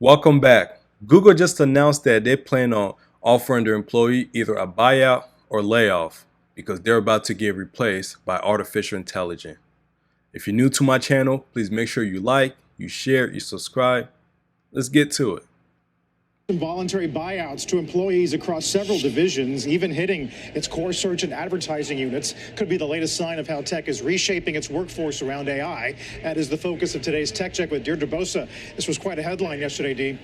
Welcome back. Google just announced that they plan on offering their employee either a buyout or layoff because they're about to get replaced by artificial intelligence. If you're new to my channel, please make sure you like, you share, you subscribe. Let's get to it. Voluntary buyouts to employees across several divisions, even hitting its core search and advertising units, could be the latest sign of how tech is reshaping its workforce around AI. That is the focus of today's Tech Check with Deirdre Bosa. This was quite a headline yesterday, Dee.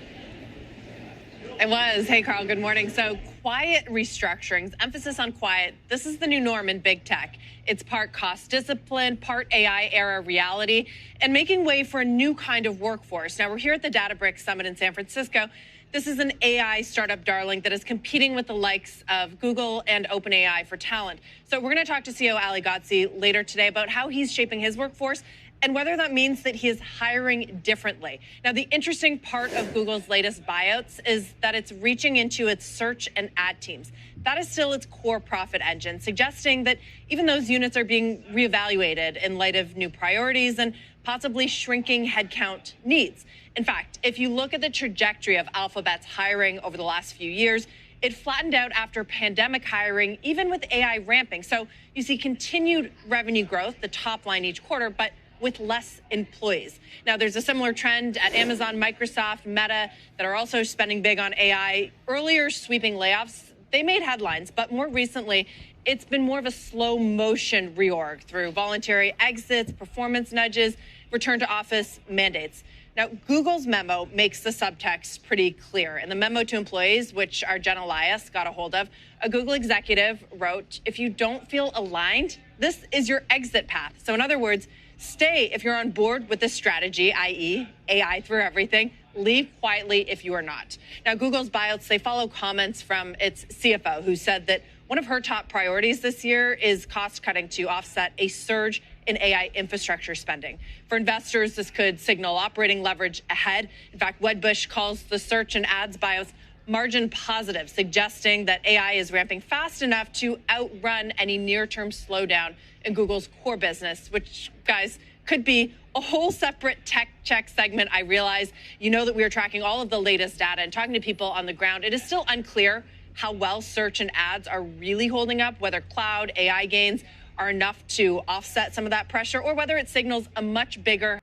It was. Hey, Carl, good morning. So quiet restructurings, emphasis on quiet. This is the new norm in big tech. It's part cost discipline, part AI era reality, and making way for a new kind of workforce. Now, we're here at the Databricks Summit in San Francisco. This is an AI startup darling that is competing with the likes of Google and OpenAI for talent. So we're going to talk to CEO Ali Ghodsi later today about how he's shaping his workforce and whether that means that he is hiring differently. Now, the interesting part of Google's latest buyouts is that it's reaching into its search and ad teams. That is still its core profit engine, suggesting that even those units are being reevaluated in light of new priorities and possibly shrinking headcount needs. In fact, if you look at the trajectory of Alphabet's hiring over the last few years, it flattened out after pandemic hiring, even with AI ramping. So you see continued revenue growth, the top line each quarter, but with less employees. Now, there's a similar trend at Amazon, Microsoft, Meta that are also spending big on AI. Earlier sweeping layoffs, they made headlines, but more recently, it's been more of a slow motion reorg through voluntary exits, performance nudges, return to office mandates. Now, Google's memo makes the subtext pretty clear. In the memo to employees, which our Jen Elias got a hold of, a Google executive wrote, if you don't feel aligned, this is your exit path. So in other words, stay if you're on board with this strategy, i.e. AI through everything. Leave quietly if you are not. Now, Google's buyouts, they follow comments from its CFO, who said that one of her top priorities this year is cost cutting to offset a surge in AI infrastructure spending. For investors, this could signal operating leverage ahead. In fact, Wedbush calls the search and ads buyouts margin positive, suggesting that AI is ramping fast enough to outrun any near-term slowdown in Google's core business, which, guys, could be a whole separate tech check segment. I realize you know that we are tracking all of the latest data and talking to people on the ground. It is still unclear how well search and ads are really holding up, whether cloud AI gains are enough to offset some of that pressure, or whether it signals a much bigger.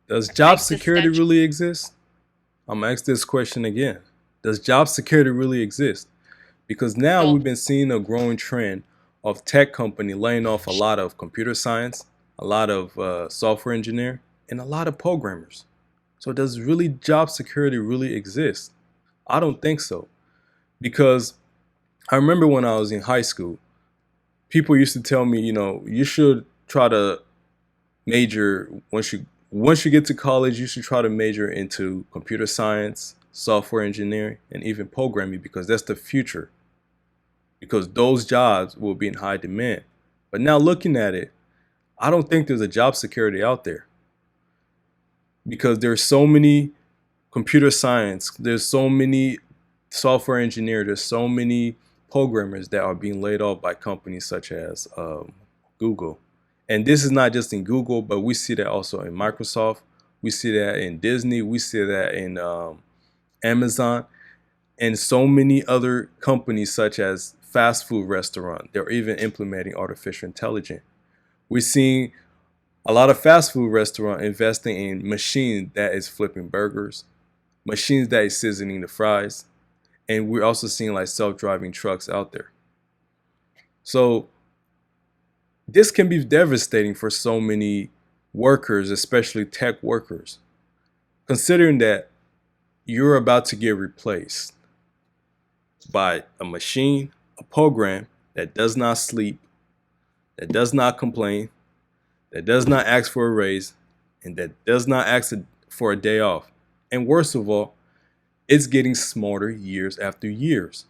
Does job security really exist? I'm going to ask this question again. Does job security really exist? Because now we've been seeing a growing trend of tech company laying off a lot of computer science, a lot of software engineer, and a lot of programmers. So does really job security really exist? I don't think so. Because I remember when I was in high school, people used to tell me, you should try to major once you get to college, you should try to major into computer science, software engineering, and even programming, because that's the future. Because those jobs will be in high demand. But now looking at it, I don't think there's a job security out there. Because there's so many computer science, there's so many software engineers, there's so many programmers that are being laid off by companies such as Google. And this is not just in Google, but we see that also in Microsoft. We see that in Disney. We see that in Amazon and so many other companies such as fast food restaurant. They're even implementing artificial intelligence. We're seeing a lot of fast food restaurant investing in machines that is flipping burgers, machines that is seasoning the fries. And we're also seeing like self-driving trucks out there. So this can be devastating for so many workers, especially tech workers, considering that you're about to get replaced by a machine, a program that does not sleep, that does not complain, that does not ask for a raise, and that does not ask for a day off. And worst of all, it's getting smarter years after years.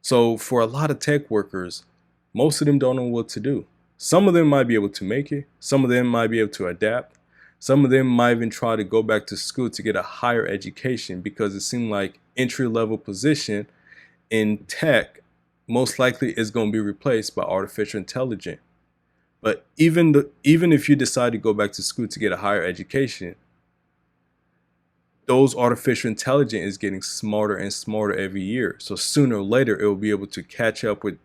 So for a lot of tech workers, most of them don't know what to do. Some of them might be able to make it. Some of them might be able to adapt. Some of them might even try to go back to school to get a higher education, because it seemed like entry-level position in tech most likely is going to be replaced by artificial intelligence. But even if you decide to go back to school to get a higher education, those artificial intelligence is getting smarter and smarter every year. So sooner or later, it will be able to catch up with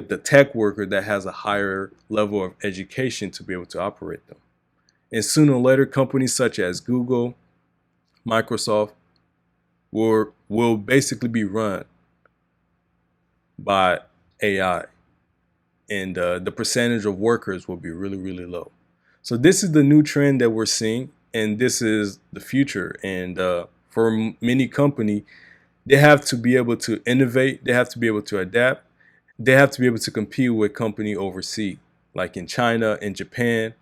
the tech worker that has a higher level of education to be able to operate them. And sooner or later, companies such as Google, Microsoft will basically be run by AI, and the percentage of workers will be really, really low. So this is the new trend that we're seeing, and this is the future. And for many company, they have to be able to innovate. They have to be able to adapt. They have to be able to compete with company overseas, like in China, in Japan,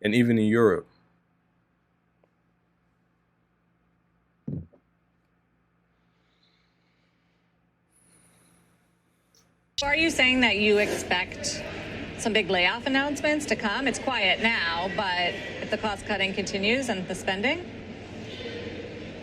and even in Europe. Are you saying that you expect some big layoff announcements to come? It's quiet now, but if the cost cutting continues and the spending?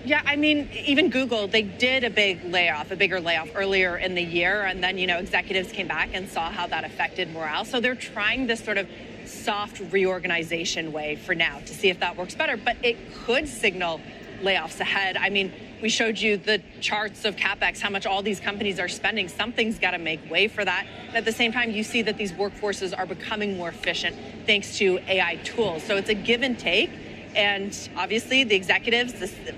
Yeah, I mean, even Google, they did a bigger layoff earlier in the year. And then, executives came back and saw how that affected morale. So they're trying this sort of soft reorganization way for now to see if that works better. But it could signal layoffs ahead. I mean, we showed you the charts of CapEx, how much all these companies are spending. Something's got to make way for that. And at the same time, you see that these workforces are becoming more efficient thanks to AI tools. So it's a give and take. And obviously, the executives,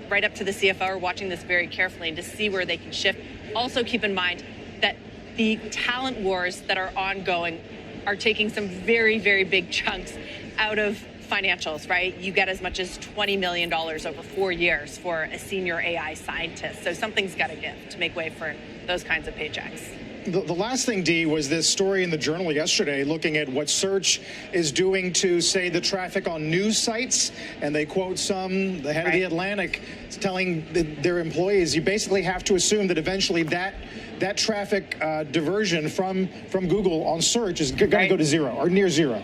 right up to the CFO, are watching this very carefully and to see where they can shift. Also, keep in mind that the talent wars that are ongoing are taking some very, very big chunks out of financials, right? You get as much as $20 million over 4 years for a senior AI scientist. So something's got to give to make way for those kinds of paychecks. The last thing, Dee, was this story in the Journal yesterday looking at what search is doing to, say, the traffic on news sites. And they quote the head of the Atlantic telling their employees, you basically have to assume that eventually that traffic diversion from Google on search is going to go to zero or near zero.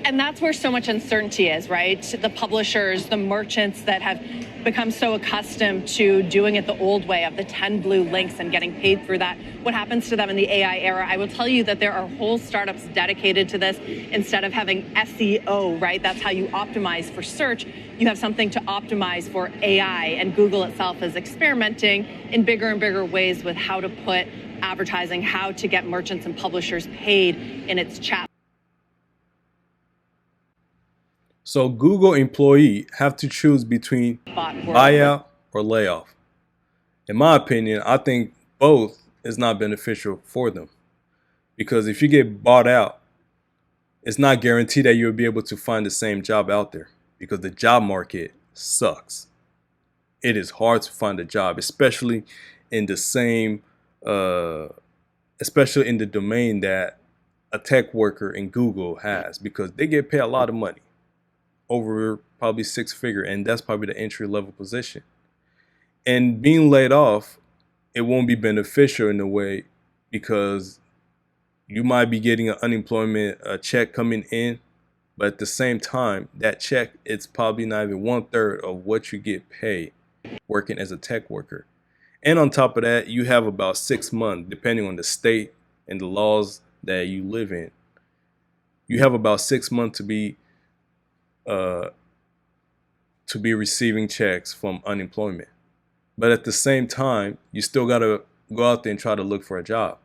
And that's where so much uncertainty is, right? The publishers, the merchants that have become so accustomed to doing it the old way of the 10 blue links and getting paid through that. What happens to them in the AI era? I will tell you that there are whole startups dedicated to this. Instead of having SEO, right? That's how you optimize for search. You have something to optimize for AI, and Google itself is experimenting in bigger and bigger ways with how to put advertising, how to get merchants and publishers paid in its chat. So Google employee have to choose between buyout or layoff. In my opinion, I think both is not beneficial for them, because if you get bought out, it's not guaranteed that you'll be able to find the same job out there, because the job market sucks. It is hard to find a job, especially in the domain that a tech worker in Google has, because they get paid a lot of money, over probably 6-figure, and that's probably the entry level position. And being laid off, it won't be beneficial in a way, because you might be getting an unemployment check coming in, but at the same time, that check, it's probably not even 1/3 of what you get paid working as a tech worker. And on top of that, you have about 6 months, depending on the state and the laws that you live in. You have about 6 months to be receiving checks from unemployment. But at the same time, you still got to go out there and try to look for a job.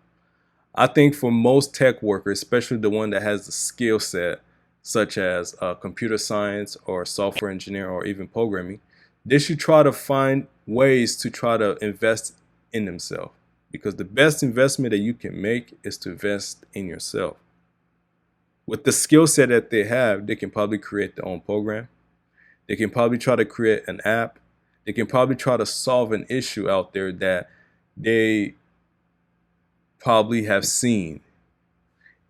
I think for most tech workers, especially the one that has the skill set, such as computer science or software engineer or even programming, they should try to find ways to try to invest in themselves, because the best investment that you can make is to invest in yourself. With the skill set that they have, they can probably create their own program. They can probably try to create an app. They can probably try to solve an issue out there that they probably have seen.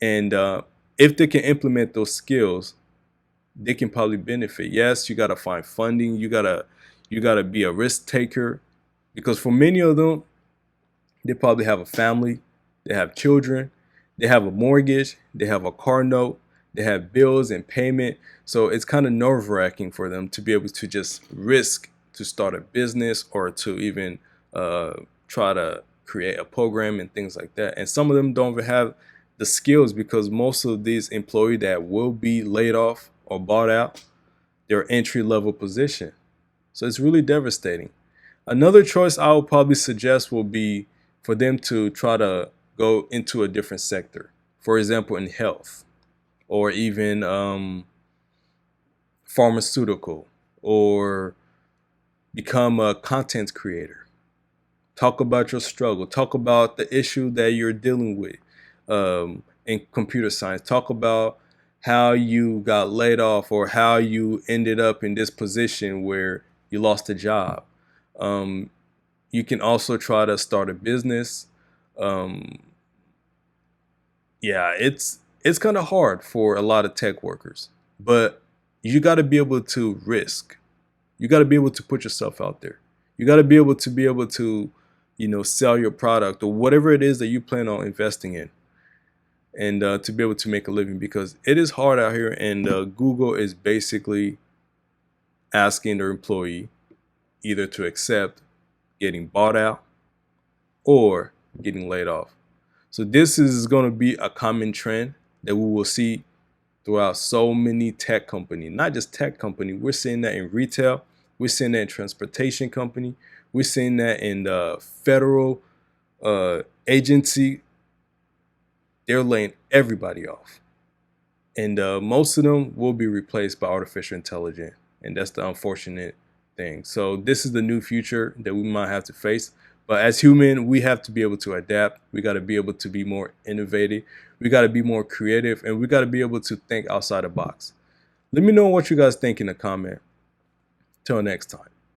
And if they can implement those skills, they can probably benefit. Yes, you got to find funding. You gotta be a risk taker, because for many of them, they probably have a family, they have children, they have a mortgage, they have a car note, they have bills and payment. So it's kind of nerve-wracking for them to be able to just risk to start a business or to even try to create a program and things like that. And some of them don't even have the skills, because most of these employees that will be laid off or bought out, they're entry-level position. So it's really devastating. Another choice I would probably suggest will be for them to try to go into a different sector. For example, in health, or even pharmaceutical, or become a content creator. Talk about your struggle. Talk about the issue that you're dealing with in computer science. Talk about how you got laid off, or how you ended up in this position where you lost a job. You can also try to start a business. Um, yeah, it's kind of hard for a lot of tech workers, but you got to be able to risk. You got to be able to put yourself out there. You got to be able to, sell your product or whatever it is that you plan on investing in, and to be able to make a living, because it is hard out here. And Google is basically asking their employee either to accept getting bought out or getting laid off. So this is going to be a common trend that we will see throughout so many tech companies. Not just tech company. We're seeing that in retail. We're seeing that in transportation company. We're seeing that in the federal agency. They're laying everybody off. And most of them will be replaced by artificial intelligence. And that's the unfortunate thing. So this is the new future that we might have to face. But as human, we have to be able to adapt. We got to be able to be more innovative. We got to be more creative, and we got to be able to think outside the box. Let me know what you guys think in the comment. Till next time.